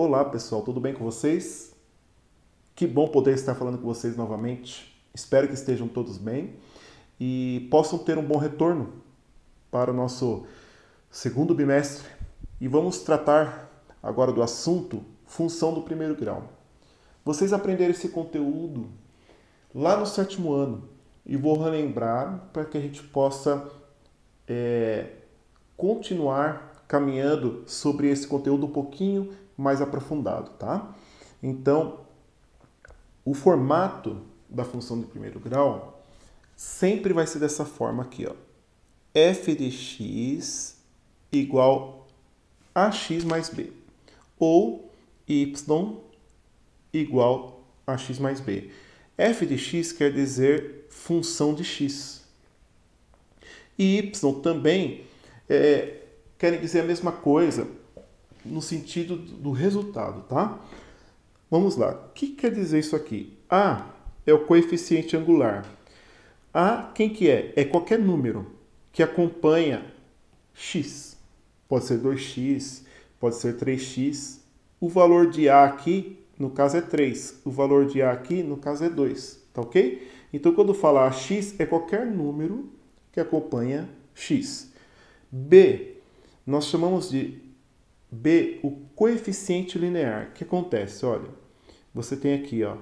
Olá pessoal, tudo bem com vocês? Que bom poder estar falando com vocês novamente. Espero que estejam todos bem e possam ter um bom retorno para o nosso segundo bimestre. E vamos tratar agora do assunto função do primeiro grau. Vocês aprenderam esse conteúdo lá no sétimo ano e vou relembrar para que a gente possa continuar caminhando sobre esse conteúdo um pouquinho mais aprofundado, tá? Então, o formato da função de primeiro grau sempre vai ser dessa forma aqui, ó. F de x igual a x mais b. Ou y igual a x mais b. F de x quer dizer função de x. E y também querem dizer a mesma coisa no sentido do resultado, tá? Vamos lá. O que quer dizer isso aqui? A é o coeficiente angular. A, quem que é? É qualquer número que acompanha x. Pode ser 2x, pode ser 3x. O valor de A aqui, no caso, é 3. O valor de A aqui, no caso, é 2. Tá ok? Então, quando falar x, é qualquer número que acompanha x. B, nós chamamos de B o coeficiente linear. O que acontece? Olha, você tem aqui, ó,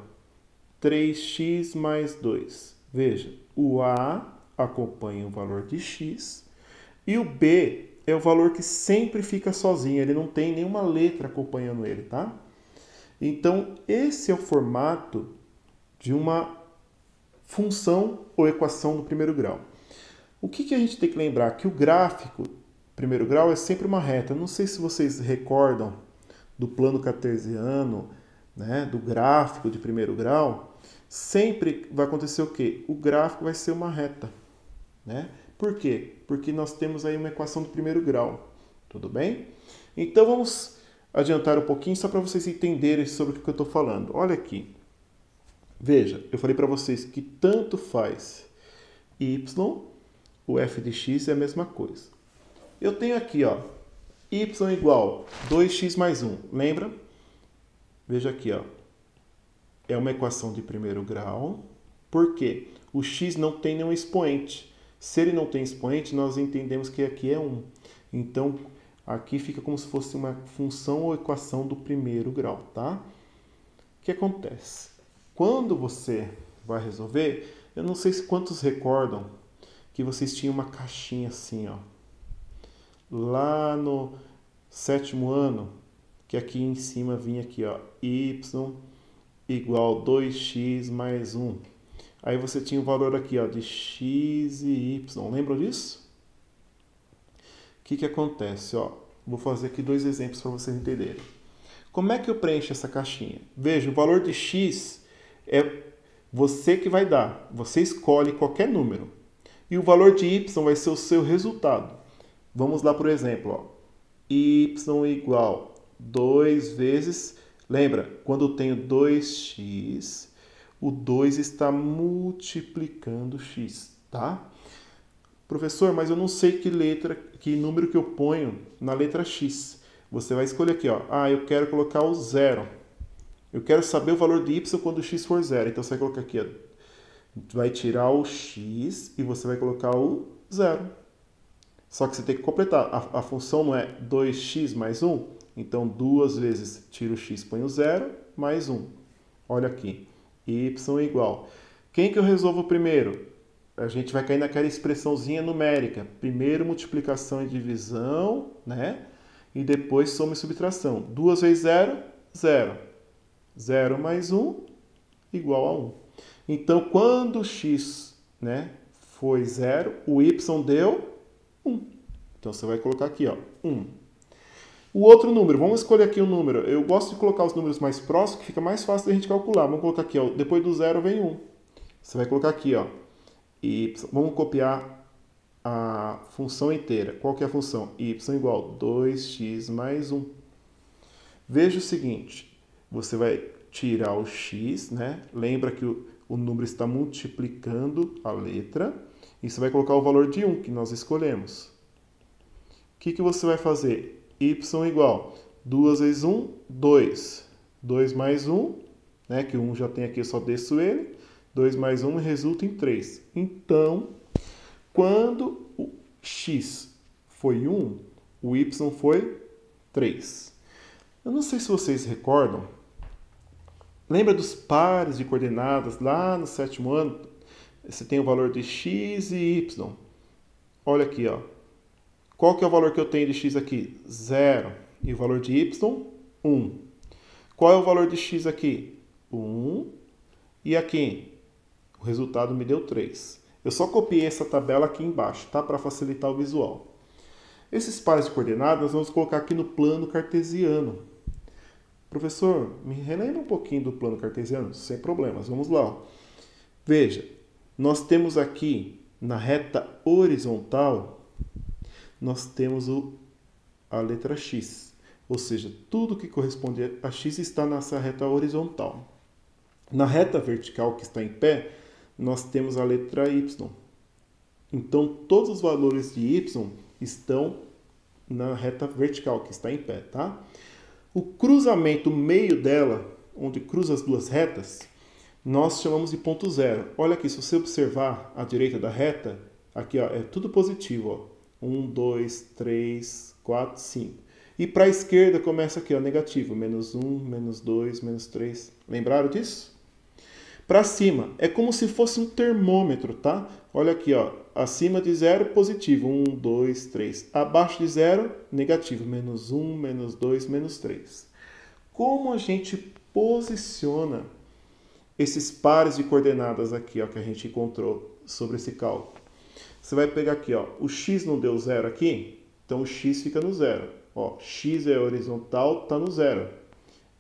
3x mais 2. Veja, o A acompanha o valor de x e o B é o valor que sempre fica sozinho, ele não tem nenhuma letra acompanhando ele, tá? Então, esse é o formato de uma função ou equação do primeiro grau. O que a gente tem que lembrar? Que o gráfico primeiro grau é sempre uma reta. Não sei se vocês recordam do plano cartesiano, né, do gráfico de primeiro grau. Sempre vai acontecer o quê? O gráfico vai ser uma reta, né? Por quê? Porque nós temos aí uma equação do primeiro grau. Tudo bem? Então vamos adiantar um pouquinho só para vocês entenderem sobre o que eu estou falando. Olha aqui. Veja, eu falei para vocês que tanto faz y, o f de x é a mesma coisa. Eu tenho aqui, ó, y igual 2x mais 1. Lembra? Veja aqui, ó. É uma equação de primeiro grau. Por quê? O x não tem nenhum expoente. Se ele não tem expoente, nós entendemos que aqui é 1. Então, aqui fica como se fosse uma função ou equação do primeiro grau, tá? O que acontece? Quando você vai resolver, eu não sei se quantos recordam que vocês tinham uma caixinha assim, ó. Lá no sétimo ano, que aqui em cima vinha aqui, ó, y igual 2x mais 1. Aí você tinha o valor aqui, ó, de x e y. Lembram disso? O que acontece? Ó, vou fazer aqui dois exemplos para vocês entenderem. Como é que eu preencho essa caixinha? Veja, o valor de x é você que vai dar. Você escolhe qualquer número. E o valor de y vai ser o seu resultado. Vamos lá, por exemplo, ó, y igual 2 vezes... Lembra, quando eu tenho 2x, o 2 está multiplicando x, tá? Professor, mas eu não sei que número que eu ponho na letra x. Você vai escolher aqui, ó. Ah, eu quero colocar o 0. Eu quero saber o valor de y quando x for 0. Então você vai colocar aqui, ó. Vai tirar o x e você vai colocar o 0. Só que você tem que completar. A função não é 2x mais 1? Então, 2 vezes tira o x, põe o 0, mais 1. Olha aqui. Y igual. Quem que eu resolvo primeiro? A gente vai cair naquela expressãozinha numérica. Primeiro multiplicação e divisão, né? E depois soma e subtração. 2 vezes 0, 0. 0 mais 1, igual a 1. Então, quando o x, né, foi 0, o y deu 1. Então, você vai colocar aqui, ó, 1. O outro número, vamos escolher aqui um número. Eu gosto de colocar os números mais próximos, que fica mais fácil da gente calcular. Vamos colocar aqui, ó, depois do 0 vem 1. Você vai colocar aqui, ó, y. Vamos copiar a função inteira. Qual que é a função? Y igual 2x mais 1. Veja o seguinte, você vai tirar o x, né? Lembra que o número está multiplicando a letra. E você vai colocar o valor de 1 que nós escolhemos. O que você vai fazer? Y igual 2 vezes 1, 2. 2 mais 1, né, que o 1 já tem aqui, eu só desço ele. 2 mais 1 resulta em 3. Então, quando o x foi 1, o y foi 3. Eu não sei se vocês recordam. Lembra dos pares de coordenadas lá no 7º ano? Você tem o valor de x e y. Olha aqui, ó. Qual que é o valor que eu tenho de x aqui? 0. E o valor de y? 1. Qual é o valor de x aqui? 1. E aqui? O resultado me deu 3. Eu só copiei essa tabela aqui embaixo, tá? Para facilitar o visual. Esses pares de coordenadas nós vamos colocar aqui no plano cartesiano. Professor, me relembra um pouquinho do plano cartesiano? Sem problemas, vamos lá. Veja, nós temos aqui na reta horizontal, nós temos a letra x. Ou seja, tudo que corresponde a x está nessa reta horizontal. Na reta vertical que está em pé, nós temos a letra y. Então, todos os valores de y estão na reta vertical que está em pé, tá? O cruzamento meio dela, onde cruza as duas retas, nós chamamos de ponto zero. Olha aqui, se você observar à direita da reta, aqui ó, é tudo positivo. Ó. 1, 2, 3, 4, 5. E para a esquerda começa aqui, ó, negativo. Menos 1, menos 2, menos 3. Lembraram disso? Para cima, é como se fosse um termômetro, tá? Olha aqui, ó. Acima de 0, positivo. 1, 2, 3. Abaixo de 0, negativo. Menos 1, menos 2, menos 3. Como a gente posiciona esses pares de coordenadas aqui, ó, que a gente encontrou sobre esse cálculo? Você vai pegar aqui, ó. O x não deu 0 aqui? Então o x fica no 0. Ó, x é horizontal, está no 0.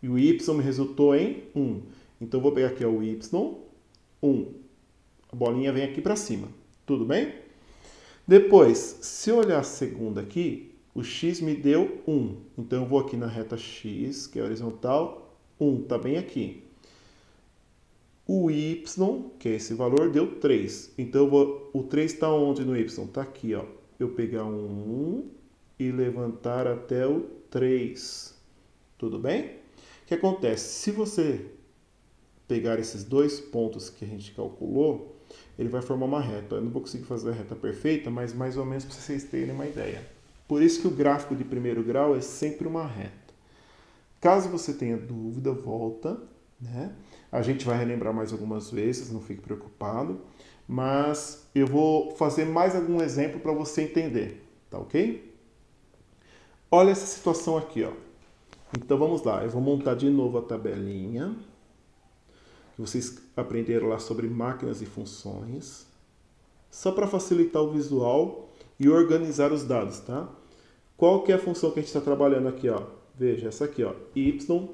E o y me resultou em 1. Então, eu vou pegar aqui ó, o y, 1. A bolinha vem aqui para cima. Tudo bem? Depois, se eu olhar a segunda aqui, o x me deu 1. Então, eu vou aqui na reta x, que é horizontal, 1. Está bem aqui. O y, que é esse valor, deu 3. Então, o 3 está onde no y? Está aqui. Ó. Eu pegar um 1 e levantar até o 3. Tudo bem? O que acontece? Se você pegar esses dois pontos que a gente calculou, ele vai formar uma reta. Eu não vou conseguir fazer a reta perfeita, mas mais ou menos para vocês terem uma ideia. Por isso que o gráfico de primeiro grau é sempre uma reta. Caso você tenha dúvida, volta, né? A gente vai relembrar mais algumas vezes, não fique preocupado. Mas eu vou fazer mais algum exemplo para você entender, tá ok? Olha essa situação aqui, ó. Então vamos lá, eu vou montar de novo a tabelinha. Vocês aprenderam lá sobre máquinas e funções. Só para facilitar o visual e organizar os dados, tá? Qual que é a função que a gente está trabalhando aqui, ó? Veja, essa aqui, ó. Y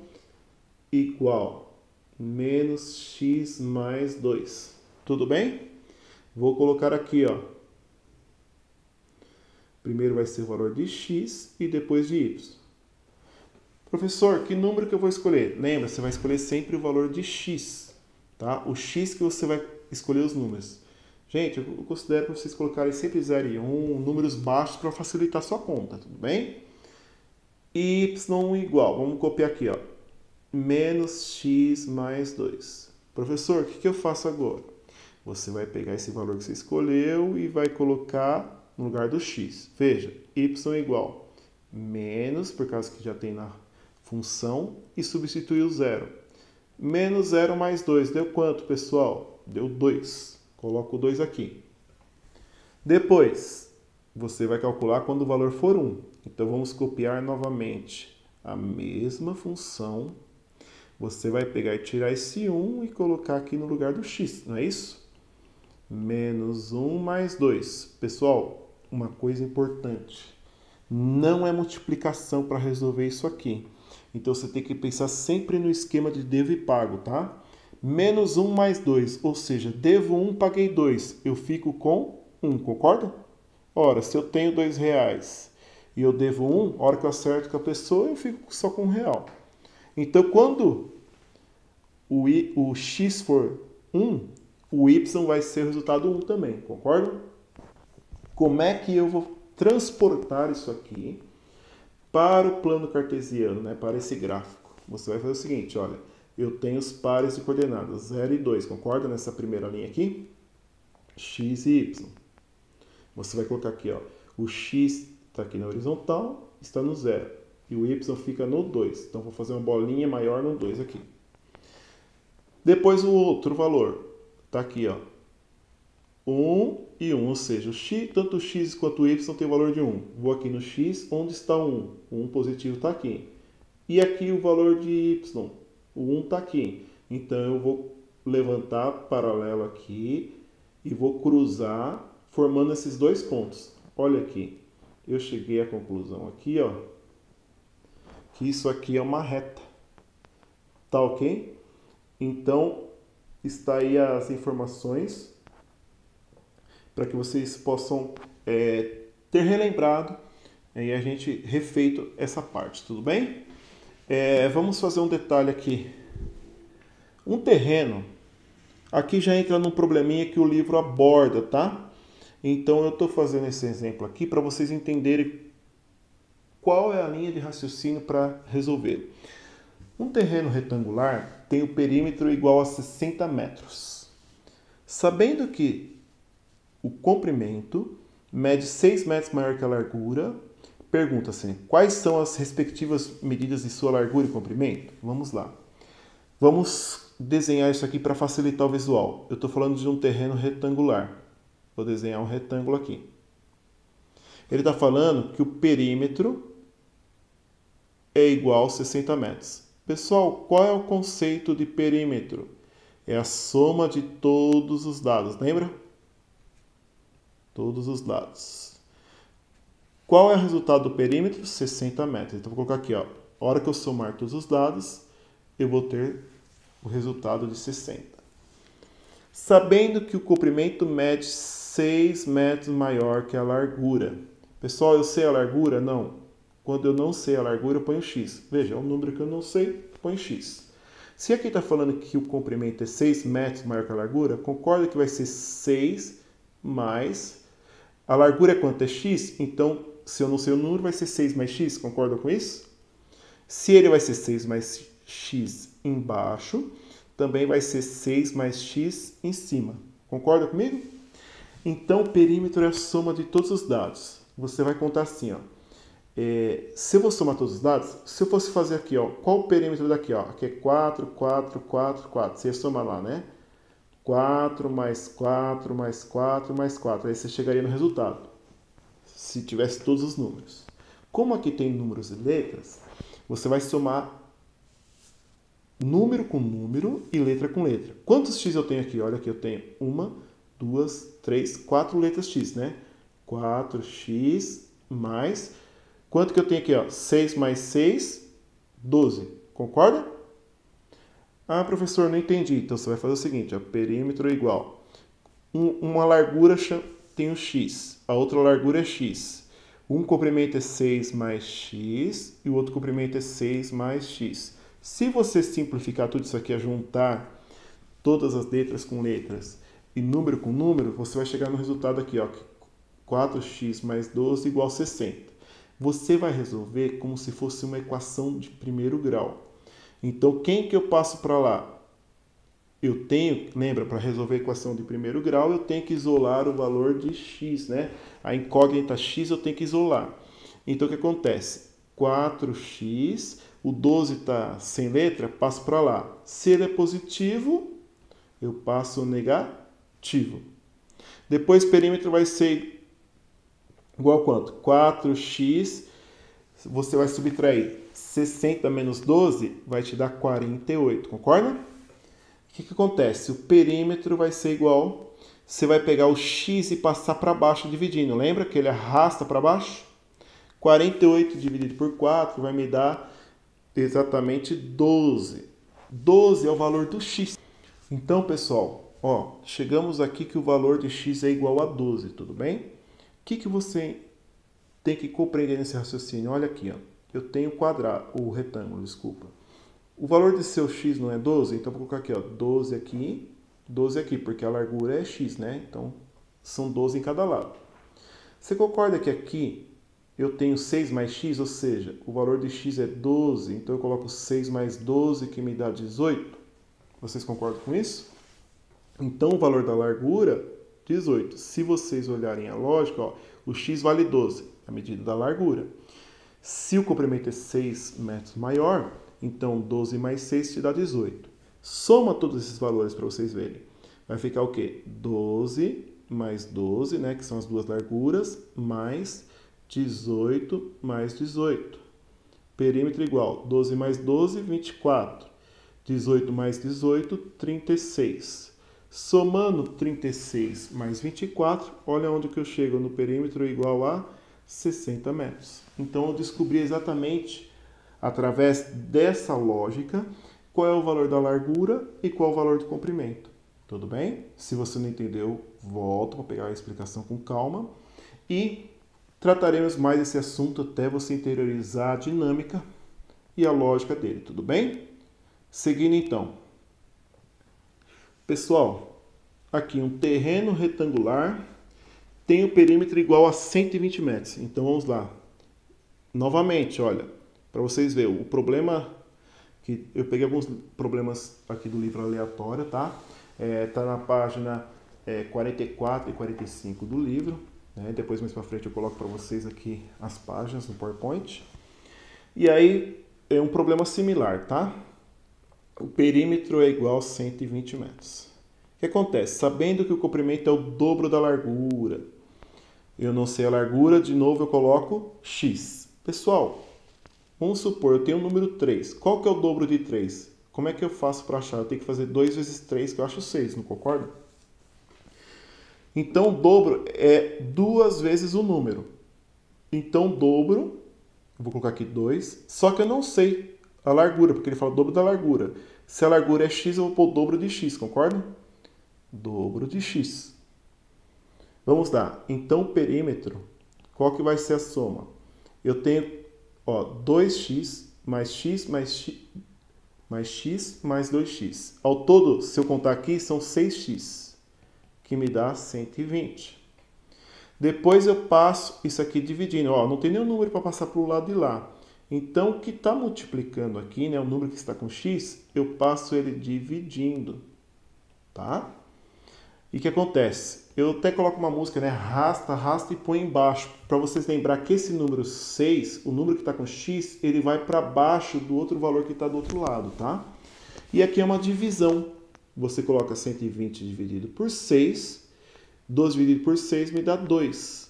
igual menos x mais 2. Tudo bem? Vou colocar aqui, ó. Primeiro vai ser o valor de x e depois de y. Professor, que número que eu vou escolher? Lembra, você vai escolher sempre o valor de x. Tá? O x que você vai escolher os números. Gente, eu considero para vocês colocarem sempre 0 e 1, números baixos para facilitar a sua conta, tudo bem? Y igual, vamos copiar aqui, ó, menos x mais 2. Professor, o que eu faço agora? Você vai pegar esse valor que você escolheu e vai colocar no lugar do x. Veja, y igual menos, por causa que já tem na função, e substitui o 0. Menos 0 mais 2, deu quanto, pessoal? Deu 2. Coloco o 2 aqui. Depois, você vai calcular quando o valor for 1. Então, vamos copiar novamente a mesma função. Você vai pegar e tirar esse 1 e colocar aqui no lugar do x, não é isso? Menos 1 mais 2. Pessoal, uma coisa importante. Não é multiplicação para resolver isso aqui. Então, você tem que pensar sempre no esquema de devo e pago, tá? Menos 1 mais 2, ou seja, devo 1, paguei 2. Eu fico com 1, concorda? Ora, se eu tenho R$2 e eu devo 1, a hora que eu acerto com a pessoa, eu fico só com R$1. Então, quando o x for 1, o y vai ser o resultado 1 também, concorda? Como é que eu vou transportar isso aqui para o plano cartesiano, né, para esse gráfico, você vai fazer o seguinte, olha, eu tenho os pares de coordenadas 0 e 2, concorda nessa primeira linha aqui? X e Y. Você vai colocar aqui, ó, o X está aqui na horizontal, está no 0, e o Y fica no 2. Então, vou fazer uma bolinha maior no 2 aqui. Depois, o outro valor está aqui, ó, 1 e 1, ou seja, o x, tanto o x quanto o y tem valor de 1. Vou aqui no x, onde está o 1? O 1 positivo está aqui. E aqui o valor de y, o 1 está aqui. Então, eu vou levantar paralelo aqui e vou cruzar, formando esses dois pontos. Olha aqui, eu cheguei à conclusão aqui, ó, que isso aqui é uma reta. Tá ok? Então, está aí as informações para que vocês possam ter relembrado e a gente refeito essa parte, tudo bem? Vamos fazer um detalhe aqui. Um terreno, aqui já entra num probleminha que o livro aborda, tá? Então eu estou fazendo esse exemplo aqui para vocês entenderem qual é a linha de raciocínio para resolver. Um terreno retangular tem o perímetro igual a 60 metros. Sabendo que o comprimento mede 6 metros maior que a largura, pergunta-se quais são as respectivas medidas de sua largura e comprimento? Vamos lá. Vamos desenhar isso aqui para facilitar o visual. Eu estou falando de um terreno retangular. Vou desenhar um retângulo aqui. Ele está falando que o perímetro é igual a 60 metros. Pessoal, qual é o conceito de perímetro? É a soma de todos os dados, lembra? Todos os dados. Qual é o resultado do perímetro? 60 metros. Então, vou colocar aqui, ó. A hora que eu somar todos os dados, eu vou ter o resultado de 60. Sabendo que o comprimento mede 6 metros maior que a largura. Pessoal, eu sei a largura? Não. Quando eu não sei a largura, eu ponho x. Veja, é um número que eu não sei, ponho x. Se aqui está falando que o comprimento é 6 metros maior que a largura, concorda que vai ser 6 mais... A largura é quanto? É x? Então, se eu não sei o número, vai ser 6 mais x. Concorda com isso? Se ele vai ser 6 mais x embaixo, também vai ser 6 mais x em cima. Concorda comigo? Então, o perímetro é a soma de todos os dados. Você vai contar assim, ó. Se eu vou somar todos os dados, se eu fosse fazer aqui, ó, qual o perímetro daqui, ó? Aqui é 4, 4, 4, 4. Você ia somar lá, né? 4 mais 4 mais 4 mais 4. Aí você chegaria no resultado, se tivesse todos os números. Como aqui tem números e letras, você vai somar número com número e letra com letra. Quantos x eu tenho aqui? Olha aqui, eu tenho 1, 2, 3, 4 letras x, né? 4x mais... Quanto que eu tenho aqui? Ó? 6 mais 6, 12. Concorda? Ah, professor, não entendi. Então, você vai fazer o seguinte. Ó, perímetro é igual. Uma largura tem o x. A outra largura é x. Um comprimento é 6 mais x. E o outro comprimento é 6 mais x. Se você simplificar tudo isso aqui, juntar todas as letras com letras e número com número, você vai chegar no resultado aqui. Ó, 4x mais 12 igual a 60. Você vai resolver como se fosse uma equação de primeiro grau. Então, quem que eu passo para lá? Eu tenho, lembra, para resolver a equação de primeiro grau, eu tenho que isolar o valor de x, né? A incógnita x eu tenho que isolar. Então, o que acontece? 4x, o 12 está sem letra, passo para lá. Se ele é positivo, eu passo o negativo. Depois, perímetro vai ser igual a quanto? 4x, você vai subtrair 60 menos 12, vai te dar 48, concorda? O que acontece? O perímetro vai ser igual, você vai pegar o x e passar para baixo dividindo, lembra que ele arrasta para baixo? 48 dividido por 4 vai me dar exatamente 12. 12 é o valor do x. Então, pessoal, ó, chegamos aqui que o valor de x é igual a 12, tudo bem? O que você tem que compreender nesse raciocínio? Olha aqui, ó. Eu tenho o retângulo, desculpa. O valor de seu x não é 12? Então, vou colocar aqui, ó, 12 aqui, porque a largura é x, né? Então, são 12 em cada lado. Você concorda que aqui eu tenho 6 mais x, ou seja, o valor de x é 12, então eu coloco 6 mais 12, que me dá 18. Vocês concordam com isso? Então, o valor da largura, 18. Se vocês olharem a lógica, ó, o x vale 12, a medida da largura. Se o comprimento é 6 metros maior, então 12 mais 6 te dá 18. Soma todos esses valores para vocês verem. Vai ficar o quê? 12 mais 12, né, que são as duas larguras, mais 18 mais 18. Perímetro igual 12 mais 12, 24. 18 mais 18, 36. Somando 36 mais 24, olha onde que eu chego no perímetro igual a 60 metros. Então, eu descobri exatamente, através dessa lógica, qual é o valor da largura e qual é o valor do comprimento. Tudo bem? Se você não entendeu, volta para pegar a explicação com calma. E trataremos mais esse assunto até você interiorizar a dinâmica e a lógica dele. Tudo bem? Seguindo então. Pessoal, aqui um terreno retangular tem o perímetro igual a 120 metros. Então vamos lá. Novamente, olha, para vocês verem, o problema que eu peguei alguns problemas aqui do livro aleatório, tá? Tá na página 44 e 45 do livro, né? Depois mais para frente eu coloco para vocês aqui as páginas no PowerPoint. E aí é um problema similar, tá? O perímetro é igual a 120 metros. O que acontece? Sabendo que o comprimento é o dobro da largura, eu não sei a largura, de novo eu coloco x. Pessoal, vamos supor, eu tenho o número 3. Qual que é o dobro de 3? Como é que eu faço para achar? Eu tenho que fazer 2 vezes 3, que eu acho 6, não concorda? Então, o dobro é 2 vezes o número. Então, dobro, eu vou colocar aqui 2, só que eu não sei a largura, porque ele fala o dobro da largura. Se a largura é x, eu vou pôr o dobro de x, concorda? Dobro de x. Vamos lá. Então, o perímetro, qual que vai ser a soma? Eu tenho, ó, 2x mais x mais x mais 2x. Ao todo, se eu contar aqui, são 6x, que me dá 120. Depois eu passo isso aqui dividindo. Ó, não tem nenhum número para passar para o lado de lá. Então, o que está multiplicando aqui, né, o número que está com x, eu passo ele dividindo, tá? E o que acontece? Eu até coloco uma música, né? Arrasta, arrasta e põe embaixo. Para vocês lembrar que esse número 6, o número que está com x, ele vai para baixo do outro valor que está do outro lado, tá? E aqui é uma divisão. Você coloca 120 dividido por 6. 12 dividido por 6 me dá 2.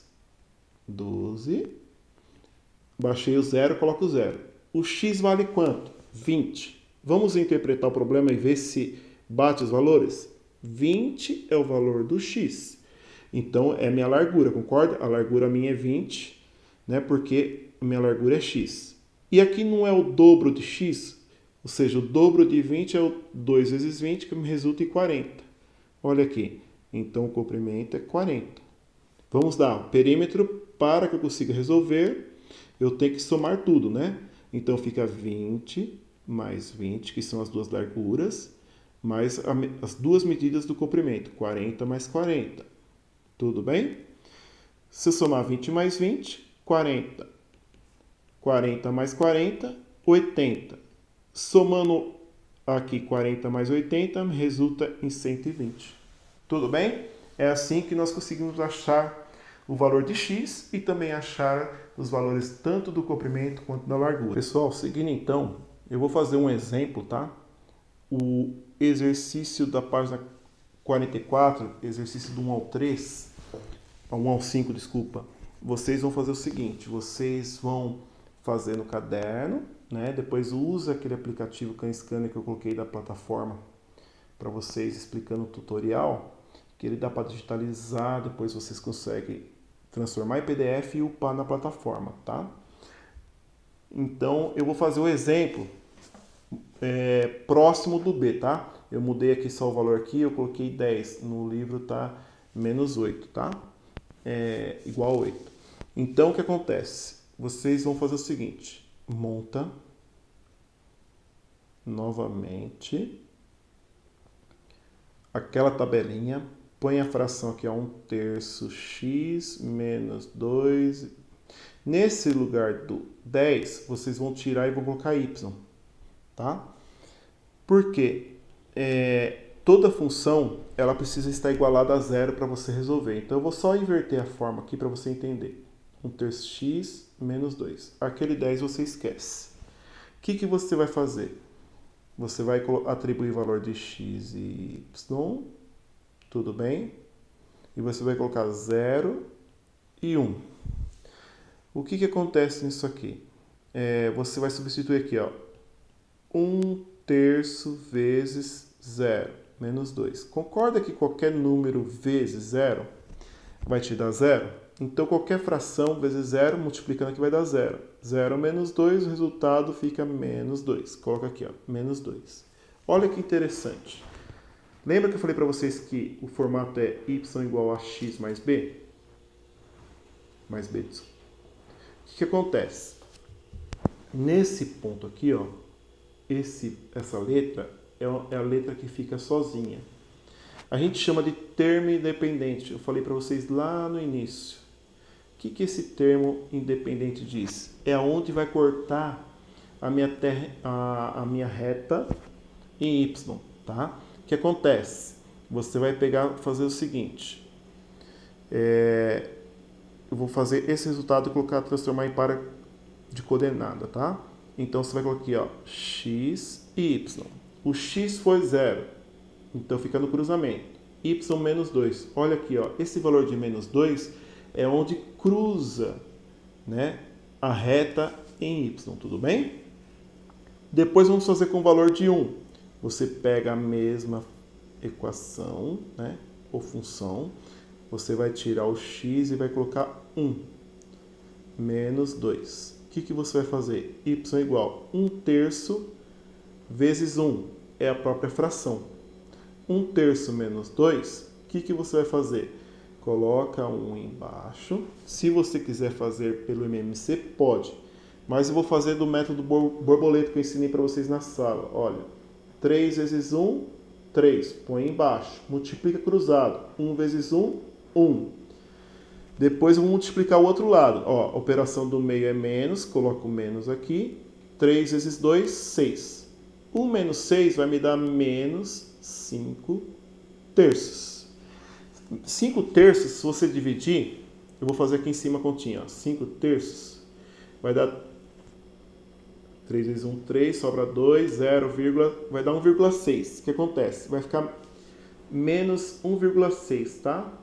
12. Baixei o zero, coloco o zero. O x vale quanto? 20. Vamos interpretar o problema e ver se bate os valores? 20 é o valor do x. Então, é minha largura, concorda? A largura minha é 20, né? Porque minha largura é x. E aqui não é o dobro de x, ou seja, o dobro de 20 é o 2 vezes 20, que me resulta em 40. Olha aqui. Então, o comprimento é 40. Vamos lá. O perímetro, para que eu consiga resolver, eu tenho que somar tudo, né? Então, fica 20 mais 20, que são as duas larguras, mais as duas medidas do comprimento, 40 mais 40. Tudo bem? Se eu somar 20 mais 20, 40. 40 mais 40, 80. Somando aqui 40 mais 80, resulta em 120. Tudo bem? É assim que nós conseguimos achar o valor de x e também achar os valores tanto do comprimento quanto da largura. Pessoal, seguindo então, eu vou fazer um exemplo, tá? O exercício da página 44, exercício do 1 ao 3, 1 ao 5, desculpa. Vocês vão fazer o seguinte, vocês vão fazer no caderno, né? Depois usa aquele aplicativo CanScanner que eu coloquei da plataforma para vocês explicando o tutorial, que ele dá para digitalizar, depois vocês conseguem transformar em PDF e upar na plataforma, tá? Então, eu vou fazer o exemplo próximo do B, tá? Eu mudei aqui só o valor aqui, eu coloquei 10. No livro tá menos 8, tá? Igual a 8. Então, o que acontece? Vocês vão fazer o seguinte. Monta novamente aquela tabelinha. Põe a fração aqui a 1/3 x menos 2. Nesse lugar do 10, vocês vão tirar e vão colocar y, tá? Por quê? Toda função ela precisa estar igualada a zero para você resolver. Então eu vou só inverter a forma aqui para você entender. 1/3 x menos 2. Aquele 10 você esquece. O que você vai fazer? Você vai atribuir valor de x e y, tudo bem? E você vai colocar 0 e 1. O que acontece nisso aqui? Você vai substituir aqui, ó, 1/3 vezes 0, menos 2. Concorda que qualquer número vezes 0 vai te dar 0? Então, qualquer fração vezes 0, multiplicando aqui vai dar 0. 0 menos 2, o resultado fica menos 2. Coloca aqui, ó, menos 2. Olha que interessante. Lembra que eu falei para vocês que o formato é y igual a x mais b? Mais b. O que acontece? Nesse ponto aqui, ó, essa letra é a letra que fica sozinha. A gente chama de termo independente. Eu falei para vocês lá no início. O que esse termo independente diz? É aonde vai cortar a minha reta em y, tá? O que acontece? Você vai fazer o seguinte. Eu vou fazer esse resultado e transformar em para de coordenada, tá? Então você vai colocar aqui, ó, x e y. O x foi 0, então fica no cruzamento. Y menos 2. Olha aqui, ó, esse valor de menos 2 é onde cruza, né, a reta em y, tudo bem? Depois vamos fazer com o valor de 1. Você pega a mesma equação, né, ou função, você vai tirar o x e vai colocar 1 menos 2. O que você vai fazer? Y igual 1/3 vezes 1 é a própria fração. 1/3 menos 2, o que você vai fazer? Coloca 1 embaixo. Se você quiser fazer pelo MMC, pode. Mas eu vou fazer do método borboleta que eu ensinei para vocês na sala. Olha, 3 vezes 1, 3. Põe embaixo. Multiplica cruzado. 1 vezes 1, 1. Depois eu vou multiplicar o outro lado. Ó, a operação do meio é menos. Coloco o menos aqui. 3 vezes 2, 6. 1 menos 6 vai me dar menos 5/3. 5/3, se você dividir, eu vou fazer aqui em cima a continha. 5/3 vai dar 3 vezes 1, 3, sobra 2, 0, vai dar 1,6. O que acontece? Vai ficar menos 1,6, tá?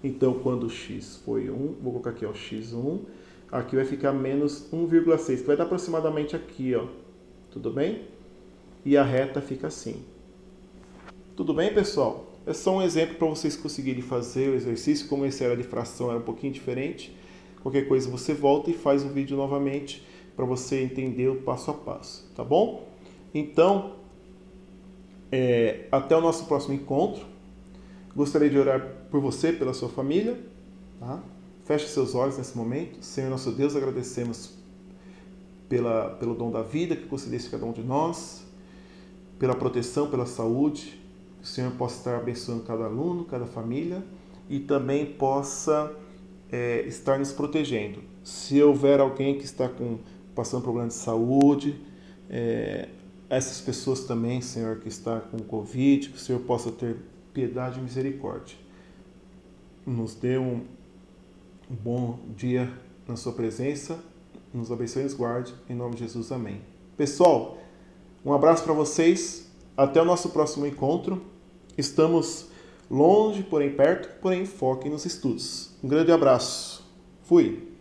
Então, quando x foi 1, vou colocar aqui, ó, x1, aqui vai ficar menos 1,6, que vai dar aproximadamente aqui, ó. Tudo bem? E a reta fica assim. Tudo bem, pessoal? É só um exemplo para vocês conseguirem fazer o exercício. Como esse era de fração, era um pouquinho diferente. Qualquer coisa você volta e faz o vídeo novamente para você entender o passo a passo, tá bom? Então, até o nosso próximo encontro. Gostaria de orar por você, pela sua família, tá? Feche seus olhos nesse momento. Senhor nosso Deus, agradecemos pelo dom da vida que concedeste a cada um de nós, pela proteção, pela saúde. Que o Senhor possa estar abençoando cada aluno, cada família e também possa estar nos protegendo. Se houver alguém que está passando problema de saúde, essas pessoas também, Senhor, que está com Covid, que o Senhor possa ter piedade e misericórdia. Nos dê um bom dia na sua presença, nos abençoe e nos guarde, em nome de Jesus, amém. Pessoal, um abraço para vocês, até o nosso próximo encontro. Estamos longe, porém perto, porém foquem nos estudos. Um grande abraço. Fui!